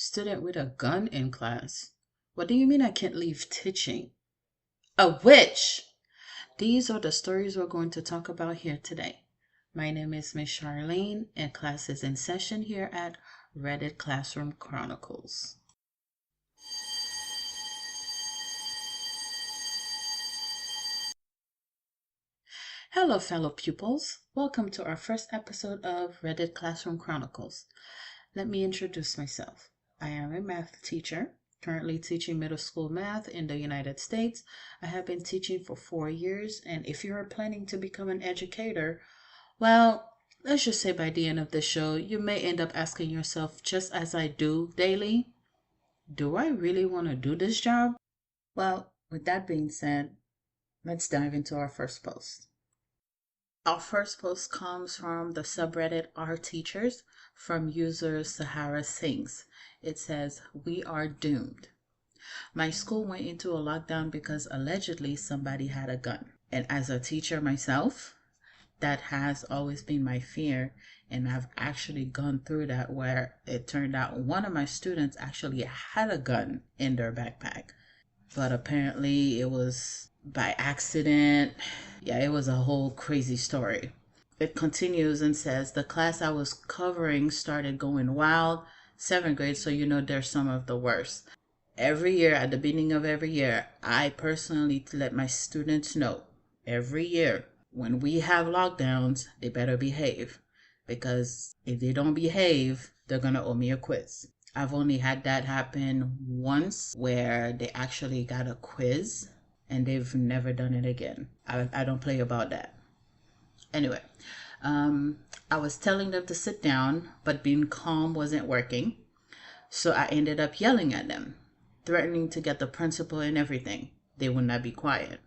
Student with a gun in class. What do you mean I can't leave teaching? A witch! These are the stories we're going to talk about here today. My name is Miss Charlene, and class is in session here at Reddit Classroom Chronicles. Hello, fellow pupils. Welcome to our first episode of Reddit Classroom Chronicles. Let me introduce myself. I am a math teacher, currently teaching middle school math in the United States. I have been teaching for 4 years, and if you are planning to become an educator, well, let's just say by the end of the show, you may end up asking yourself, just as I do daily, do I really want to do this job? Well, with that being said, let's dive into our first post. Our first post comes from the subreddit Our Teachers from user Sahara Sings. It says, "We are doomed. My school went into a lockdown because allegedly somebody had a gun. And as a teacher myself, that has always been my fear. And I've actually gone through that where it turned out one of my students actually had a gun in their backpack. But apparently it was by accident. Yeah, it was a whole crazy story." It continues and says, "The class I was covering started going wild, 7th grade, so you know they're some of the worst. Every year, at the beginning of every year, I personally let my students know, every year, when we have lockdowns, they better behave. Because if they don't behave, they're going to owe me a quiz." I've only had that happen once where they actually got a quiz and they've never done it again. I don't play about that. Anyway, I was telling them to sit down, but being calm wasn't working. So I ended up yelling at them, threatening to get the principal and everything. They would not be quiet.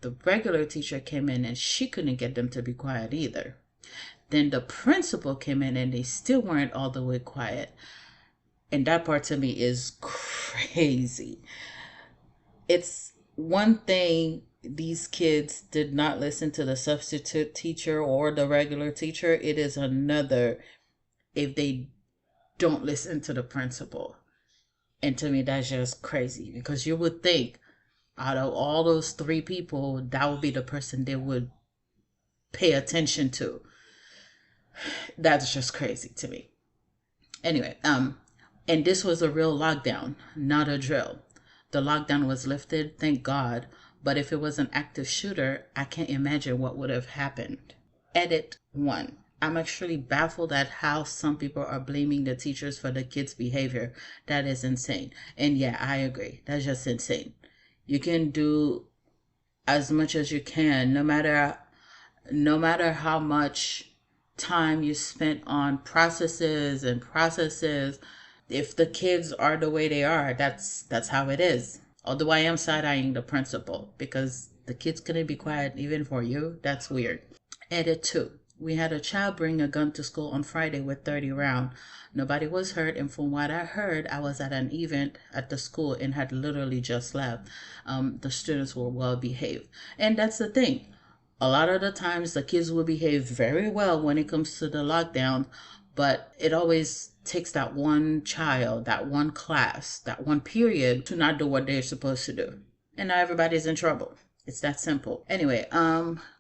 The regular teacher came in and she couldn't get them to be quiet either. Then the principal came in and they still weren't all the way quiet. And that part to me is crazy. It's one thing these kids did not listen to the substitute teacher or the regular teacher. It is another if they don't listen to the principal. And to me, that's just crazy because you would think out of all those 3 people, that would be the person they would pay attention to. That's just crazy to me. Anyway, and this was a real lockdown, not a drill. The lockdown was lifted, thank God, but if it was an active shooter, I can't imagine what would have happened. Edit 1. I'm actually baffled at how some people are blaming the teachers for the kids' behavior. That is insane. And yeah, I agree. That's just insane. You can do as much as you can, no matter how much time you spent on processes. If the kids are the way they are, that's how it is. Although I am side-eyeing the principal because the kids couldn't be quiet even for you. That's weird. Edit 2. We had a child bring a gun to school on Friday with 30 rounds. Nobody was hurt, and from what I heard, I was at an event at the school and had literally just left. The students were well behaved. And that's the thing. A lot of the times the kids will behave very well when it comes to the lockdown, but it always takes that one child, that one class, that one period to not do what they're supposed to do. And now everybody's in trouble. It's that simple. Anyway,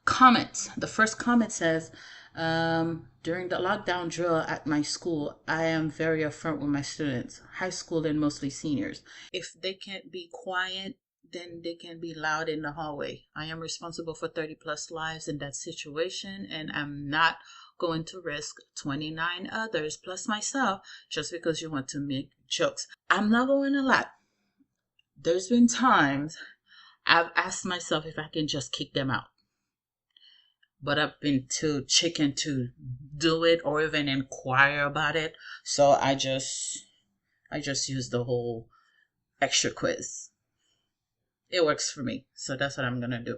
comments. The first comment says, during the lockdown drill at my school, I am very upfront with my students, high school and mostly seniors. If they can't be quiet, then they can be loud in the hallway. I am responsible for 30 plus lives in that situation, and I'm not going to risk 29 others plus myself just because you want to make jokes. I'm not going to lie. There's been times I've asked myself if I can just kick them out. But I've been too chicken to do it or even inquire about it. So I just use the whole extra quiz. It works for me. So that's what I'm going to do.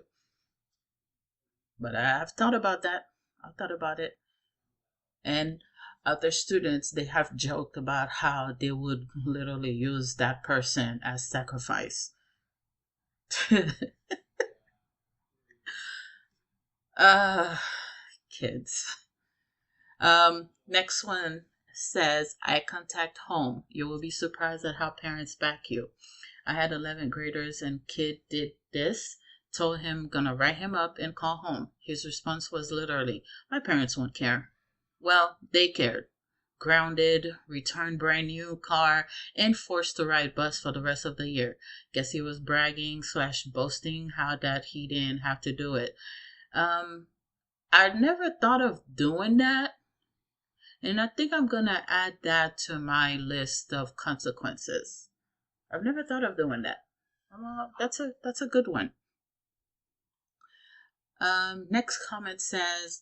But I've thought about that. I've thought about it. And other students, they have joked about how they would literally use that person as sacrifice. Kids. Next one says, eye contact home. You will be surprised at how parents back you. I had 11th graders and kid did this. Told him gonna write him up and call home. His response was literally, my parents won't care. Well, they cared. Grounded, returned brand new car, and forced to ride bus for the rest of the year. Guess he was bragging slash boasting how that he didn't have to do it. I never thought of doing that, and I think I'm gonna add that to my list of consequences. I've never thought of doing that. That's a good one. Next comment says,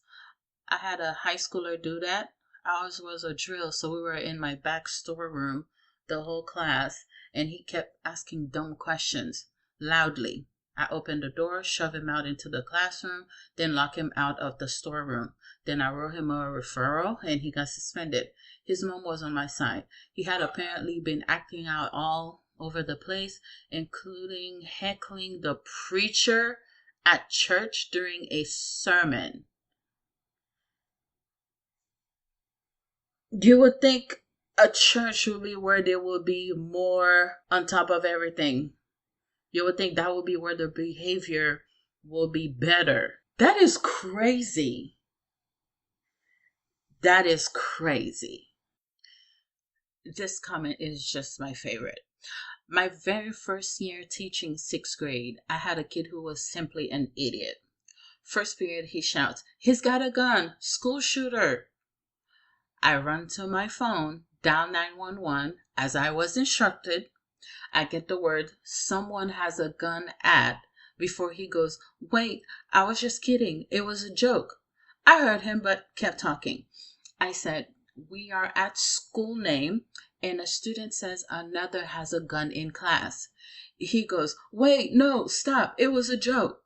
I had a high schooler do that. Ours was a drill, so we were in my back storeroom, the whole class, and he kept asking dumb questions loudly. I opened the door, shoved him out into the classroom, then locked him out of the storeroom. Then I wrote him a referral, and he got suspended. His mom was on my side. He had apparently been acting out all over the place, including heckling the preacher at church during a sermon. You would think a church would be where there would be more on top of everything. You would think that would be where the behavior will be better. That is crazy. That is crazy. This comment is just my favorite. My very first year teaching 6th grade, I had a kid who was simply an idiot. First period, he shouts, he's got a gun, school shooter. I run to my phone, dial 911 as I was instructed. I get the word, someone has a gun at, before he goes, wait, I was just kidding. It was a joke. I heard him but kept talking. I said, we are at school name and a student says another has a gun in class. He goes, wait, no, stop. It was a joke.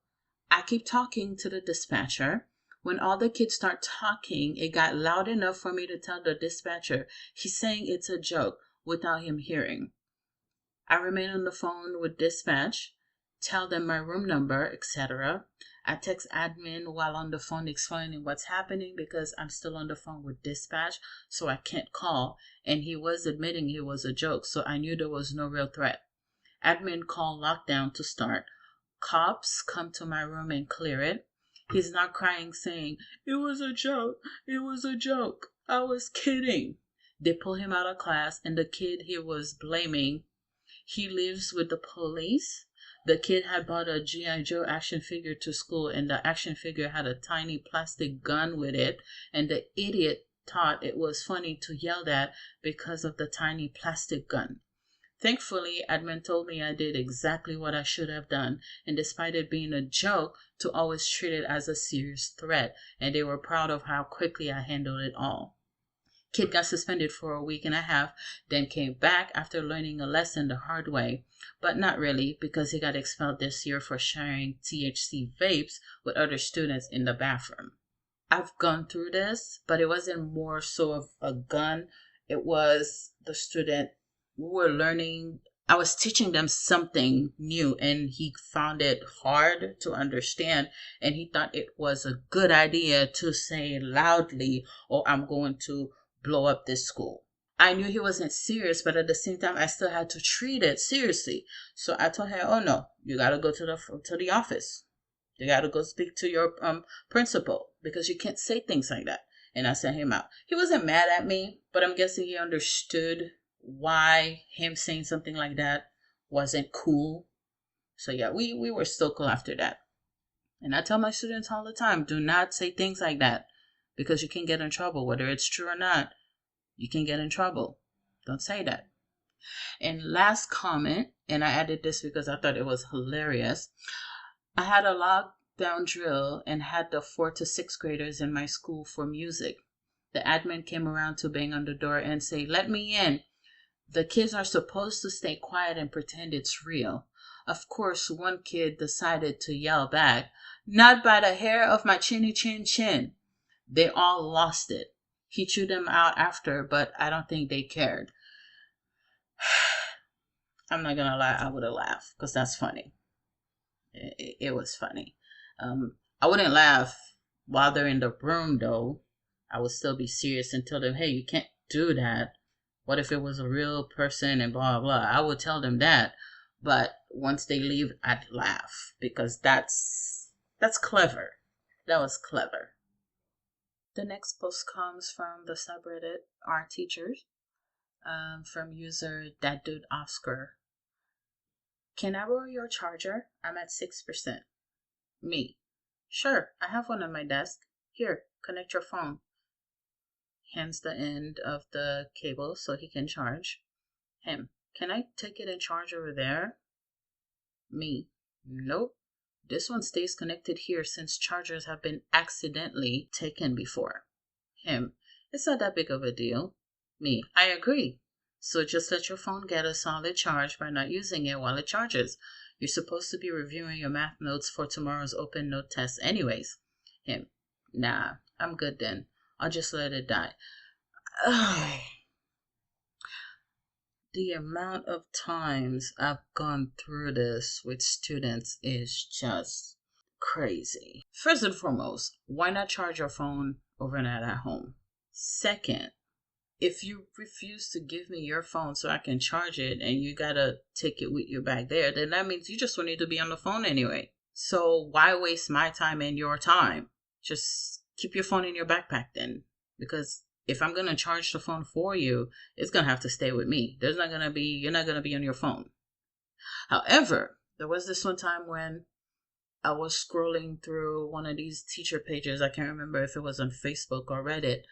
I keep talking to the dispatcher. When all the kids start talking, it got loud enough for me to tell the dispatcher he's saying it's a joke without him hearing. I remain on the phone with dispatch, tell them my room number, etc. I text admin while on the phone explaining what's happening because I'm still on the phone with dispatch, so I can't call. And he was admitting it was a joke, so I knew there was no real threat. Admin called lockdown to start. Cops come to my room and clear it. He's not crying saying, it was a joke, it was a joke, I was kidding. They pull him out of class and the kid he was blaming, he lives with the police. The kid had bought a G.I. Joe action figure to school and the action figure had a tiny plastic gun with it and the idiot thought it was funny to yell at because of the tiny plastic gun. Thankfully, admin told me I did exactly what I should have done, and despite it being a joke, to always treat it as a serious threat, and they were proud of how quickly I handled it all. Kid got suspended for a week and a half, then came back after learning a lesson the hard way, but not really because he got expelled this year for sharing THC vapes with other students in the bathroom. I've gone through this, but it wasn't more so of a gun. It was the student. We were learning, I was teaching them something new and he found it hard to understand and he thought it was a good idea to say loudly, oh, I'm going to blow up this school. I knew he wasn't serious, but at the same time, I still had to treat it seriously. So I told her, oh no, you got to go to the office. You got to go speak to your principal because you can't say things like that. And I sent him out. He wasn't mad at me, but I'm guessing he understood why him saying something like that wasn't cool. So yeah, we were still cool after that. And I tell my students all the time, do not say things like that because you can get in trouble. Whether it's true or not, you can get in trouble. Don't say that. And last comment, and I added this because I thought it was hilarious. I had a lockdown drill and had the 4th to 6th graders in my school for music. The admin came around to bang on the door and say, let me in. The kids are supposed to stay quiet and pretend it's real. Of course, one kid decided to yell back, not by the hair of my chinny chin chin. They all lost it. He threw them out after, but I don't think they cared. I'm not gonna lie, I would have laughed because that's funny. It was funny. I wouldn't laugh while they're in the room though. I would still be serious and tell them, hey, you can't do that. What if it was a real person and blah blah? I would tell them that, but once they leave, I'd laugh because that's clever. That was clever. The next post comes from the subreddit Our Teachers, from user that dude Oscar. Can I borrow your charger? I'm at 6%. Me. Sure, I have one on my desk. Here, connect your phone. Hands the end of the cable so he can charge. Him. Can I take it and charge over there? Me. Nope. This one stays connected here since chargers have been accidentally taken before. Him. It's not that big of a deal. Me. I agree. So just let your phone get a solid charge by not using it while it charges. You're supposed to be reviewing your math notes for tomorrow's open note test anyways. Him. Nah, I'm good then. I'll just let it die. Ugh. The amount of times I've gone through this with students is just crazy. First and foremost, why not charge your phone overnight at home? Second, if you refuse to give me your phone so I can charge it and you gotta take it with you back there, then that means you just need to be on the phone anyway. So why waste my time and your time? Just keep your phone in your backpack then. Because if I'm gonna charge the phone for you, it's gonna have to stay with me. You're not gonna be on your phone. However, there was this one time when I was scrolling through one of these teacher pages. I can't remember if it was on Facebook or Reddit,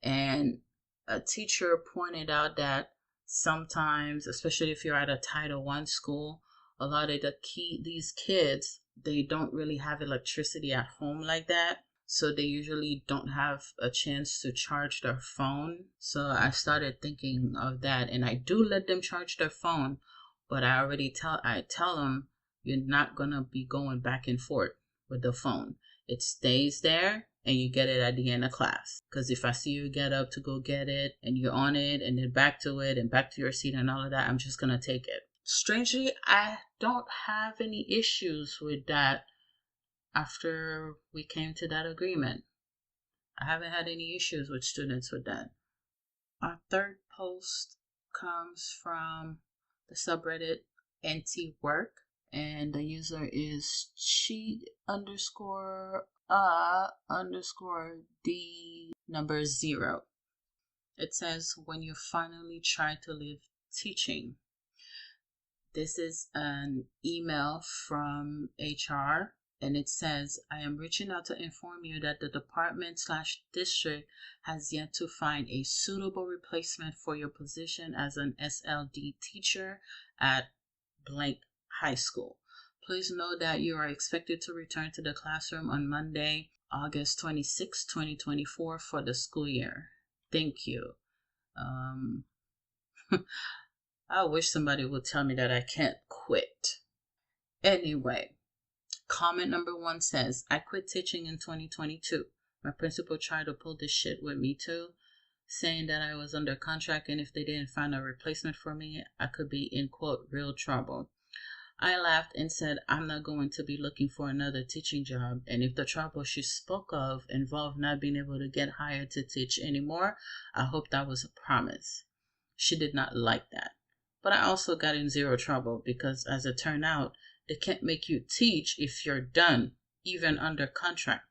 and a teacher pointed out that sometimes, especially if you're at a Title I school, a lot of these kids, they don't really have electricity at home like that. So they usually don't have a chance to charge their phone. So I started thinking of that, and I do let them charge their phone, but I tell them you're not gonna be going back and forth with the phone. It stays there and you get it at the end of class. Because if I see you get up to go get it and you're on it and then back to it and back to your seat and all of that, I'm just gonna take it. Strangely, I don't have any issues with that after we came to that agreement. I haven't had any issues with students with that. Our third post comes from the subreddit NT Work, and the user is cheat underscore underscore D number 0. It says, when you finally try to leave teaching. This is an email from HR, and it says, I am reaching out to inform you that the department/district has yet to find a suitable replacement for your position as an SLD teacher at blank high school. Please know that you are expected to return to the classroom on Monday, August 26, 2024 for the school year. Thank you. I wish somebody would tell me that I can't quit. Anyway, comment number 1 says, I quit teaching in 2022. My principal tried to pull this shit with me too, saying that I was under contract and if they didn't find a replacement for me, I could be in quote real trouble. I laughed and said, I'm not going to be looking for another teaching job, and if the trouble she spoke of involved not being able to get hired to teach anymore, I hope that was a promise. She did not like that. But I also got in zero trouble because, as it turned out, they can't make you teach if you're done, even under contract.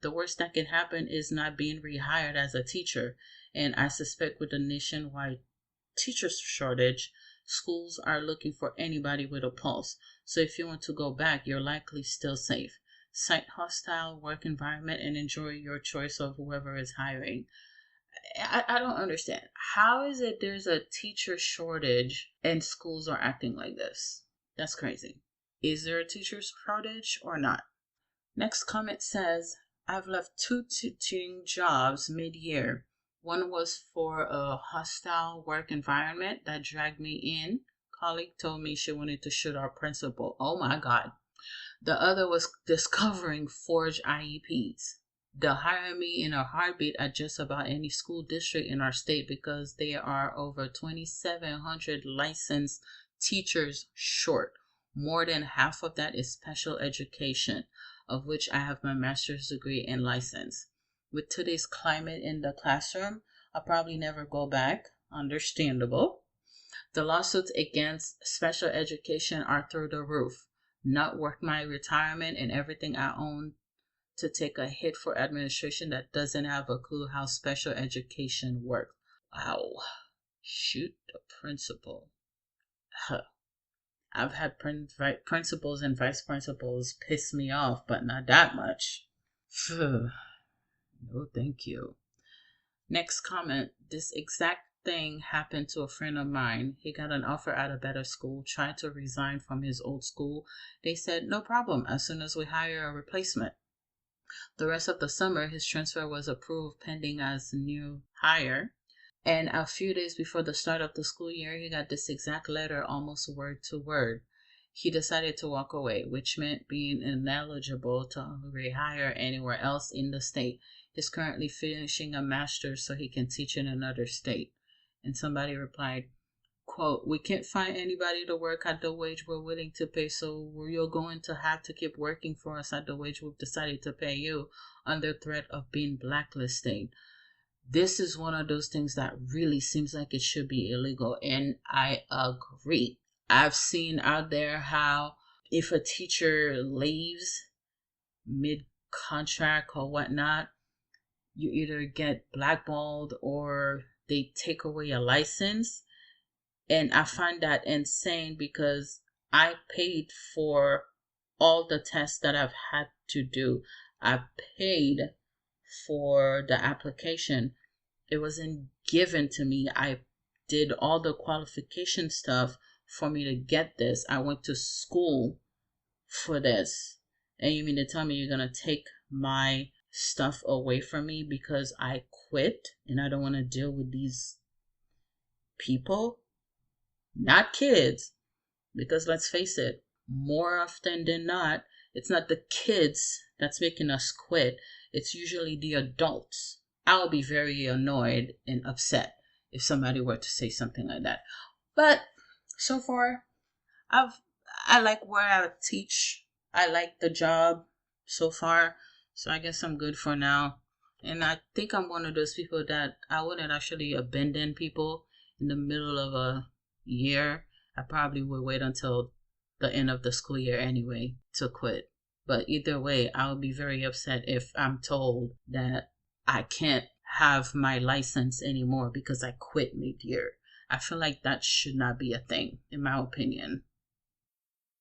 The worst that can happen is not being rehired as a teacher, and I suspect with the nationwide teacher shortage, schools are looking for anybody with a pulse. So if you want to go back, you're likely still safe. Cite hostile work environment and enjoy your choice of whoever is hiring. I don't understand. How is it there's a teacher shortage and schools are acting like this? That's crazy. Is there a teacher shortage or not? Next comment says, I've left 2 teaching jobs mid-year. One was for a hostile work environment that dragged me in. Colleague told me she wanted to shoot our principal. Oh my God. The other was discovering forged IEPs. They'll hire me in a heartbeat at just about any school district in our state because there are over 2,700 licensed teachers short. More than half of that is special education, of which I have my master's degree and license. With today's climate in the classroom, I'll probably never go back. Understandable. The lawsuits against special education are through the roof. Not worth my retirement and everything I own to take a hit for administration that doesn't have a clue how special education works. Wow. Shoot the principal. Huh. I've had principals and vice principals piss me off, but not that much. No, thank you. Next comment. This exact thing happened to a friend of mine. He got an offer at a better school, tried to resign from his old school. They said, no problem, as soon as we hire a replacement. The rest of the summer, his transfer was approved pending as new hire. And a few days before the start of the school year, he got this exact letter almost word to word. He decided to walk away, which meant being ineligible to rehire anywhere else in the state. He's currently finishing a master's so he can teach in another state. And somebody replied, quote, we can't find anybody to work at the wage we're willing to pay, so you're going to have to keep working for us at the wage we've decided to pay you under threat of being blacklisted. This is one of those things that really seems like it should be illegal, and I agree. I've seen out there how if a teacher leaves mid-contract or whatnot, you either get blackballed or they take away your license. And I find that insane because I paid for all the tests that I've had to do. I paid for the application. It wasn't given to me. I did all the qualification stuff for me to get this. I went to school for this. And you mean to tell me you're going to take my stuff away from me because I quit and I don't want to deal with these people? Not kids, because let's face it, more often than not, it's not the kids that's making us quit. It's usually the adults. I'll be very annoyed and upset if somebody were to say something like that. But so far, I like where I teach. I like the job so far. So I guess I'm good for now. And I think I'm one of those people that I wouldn't actually abandon people in the middle of a year. I probably would wait until the end of the school year anyway to quit. But either way, I'll be very upset if I'm told that I can't have my license anymore because I quit mid-year. I feel like that should not be a thing, in my opinion.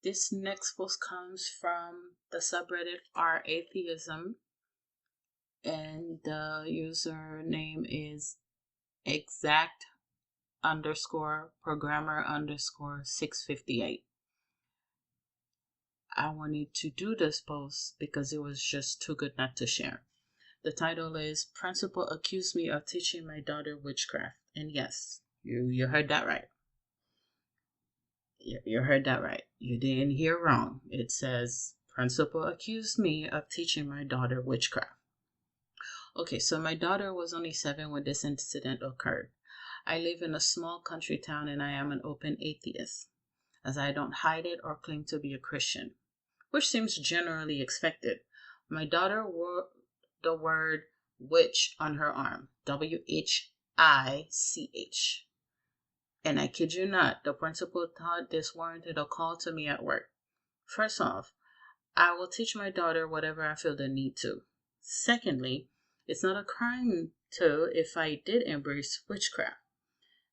This next post comes from the subreddit r atheism, and the username is exact underscore programmer underscore 658. I wanted to do this post because it was just too good not to share. The title is Principal Accused Me of Teaching My Daughter Witchcraft. And yes, you heard that right. You heard that right. You didn't hear wrong. It says Principal accused me of teaching my daughter witchcraft. Okay, so my daughter was only 7 when this incident occurred. I live in a small country town and I am an open atheist, as I don't hide it or claim to be a Christian, which seems generally expected. My daughter wore the word witch on her arm, WHICH. And I kid you not, the principal thought this warranted a call to me at work. First off, I will teach my daughter whatever I feel the need to. Secondly, it's not a crime to if I did embrace witchcraft.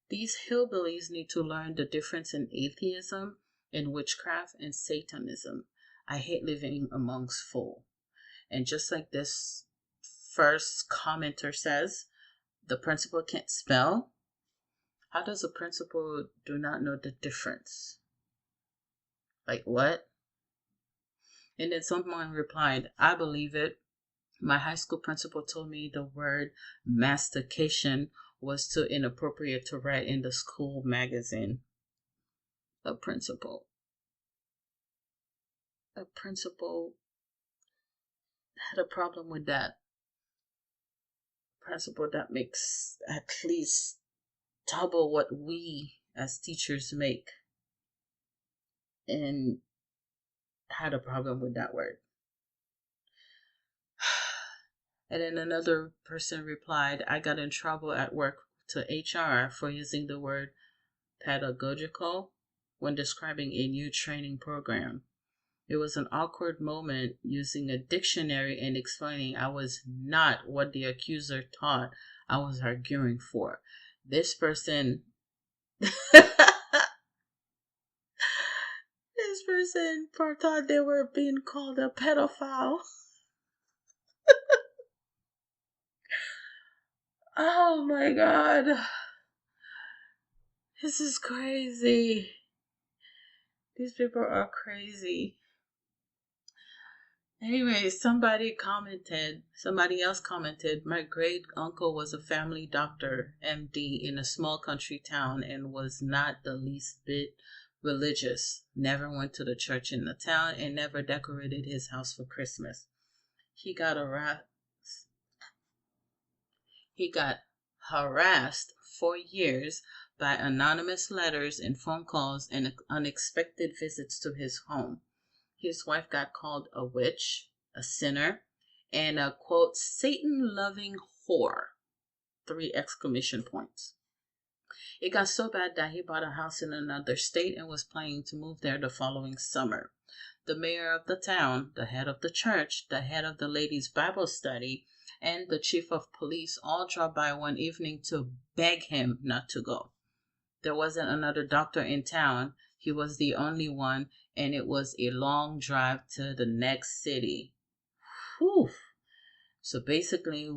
These hillbillies need to learn the difference in atheism and witchcraft and Satanism. I hate living amongst fools. And just like this first commenter says, the principal can't spell. How does a principal do not know the difference? Like what? And then someone replied, I believe it. My high school principal told me the word mastication was too inappropriate to write in the school magazine. A principal had a problem with that. Principal that makes at least double what we as teachers make, and had a problem with that word. And then another person replied, I got in trouble at work to HR for using the word pedagogical when describing a new training program. It was an awkward moment using a dictionary and explaining I was not what the accuser thought I was arguing for. This person, this person thought they were being called a pedophile. Oh my God. This is crazy. These people are crazy. Anyway, somebody else commented, my great uncle was a family doctor, MD, in a small country town and was not the least bit religious. Never went to the church in the town and never decorated his house for Christmas. He got harassed for years by anonymous letters and phone calls and unexpected visits to his home. His wife got called a witch, a sinner, and a quote, Satan-loving whore. 3 exclamation points. It got so bad that he bought a house in another state and was planning to move there the following summer. The mayor of the town, the head of the church, the head of the ladies' Bible study, and the chief of police all dropped by one evening to beg him not to go. There wasn't another doctor in town. He was the only one, and it was a long drive to the next city. Whew. So basically,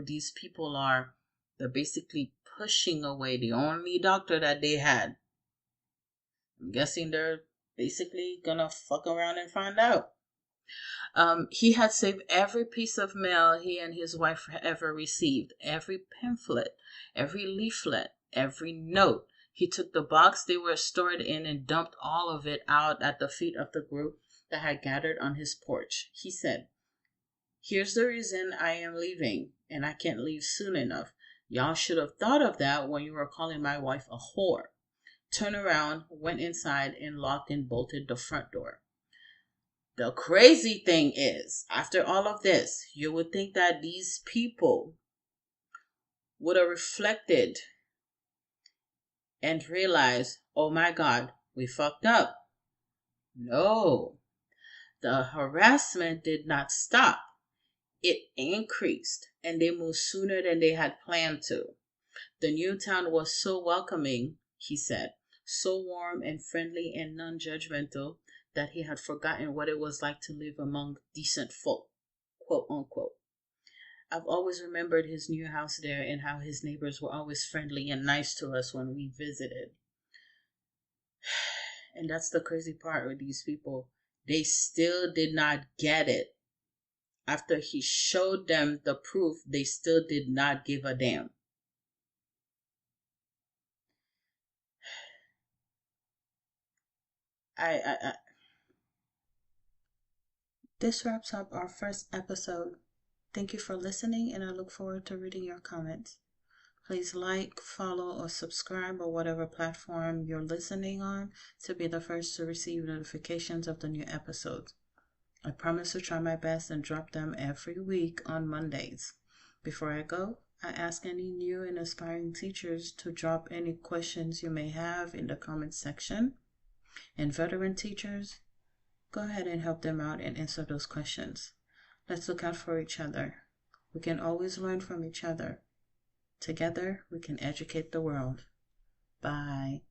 these people are, they're basically pushing away the only doctor that they had. I'm guessing they're basically gonna fuck around and find out. He had saved every piece of mail he and his wife ever received, every pamphlet, every leaflet, every note. He took the box they were stored in and dumped all of it out at the feet of the group that had gathered on his porch. He said, here's the reason I am leaving, and I can't leave soon enough. Y'all should have thought of that when you were calling my wife a whore. Turned around, went inside, and locked and bolted the front door. The crazy thing is, after all of this, you would think that these people would have reflected and realized, oh my God, we fucked up. No, the harassment did not stop. It increased, and they moved sooner than they had planned to. The new town was so welcoming, he said, so warm and friendly and non-judgmental, that he had forgotten what it was like to live among decent folk, quote unquote. I've always remembered his new house there and how his neighbors were always friendly and nice to us when we visited. And that's the crazy part with these people. They still did not get it. After he showed them the proof, they still did not give a damn. This wraps up our first episode. Thank you for listening, and I look forward to reading your comments. Please like, follow, or subscribe on whatever platform you're listening on to be the first to receive notifications of the new episodes. I promise to try my best and drop them every week on Mondays. Before I go, I ask any new and aspiring teachers to drop any questions you may have in the comments section. And veteran teachers, go ahead and help them out and answer those questions. Let's look out for each other. We can always learn from each other. Together, we can educate the world. Bye.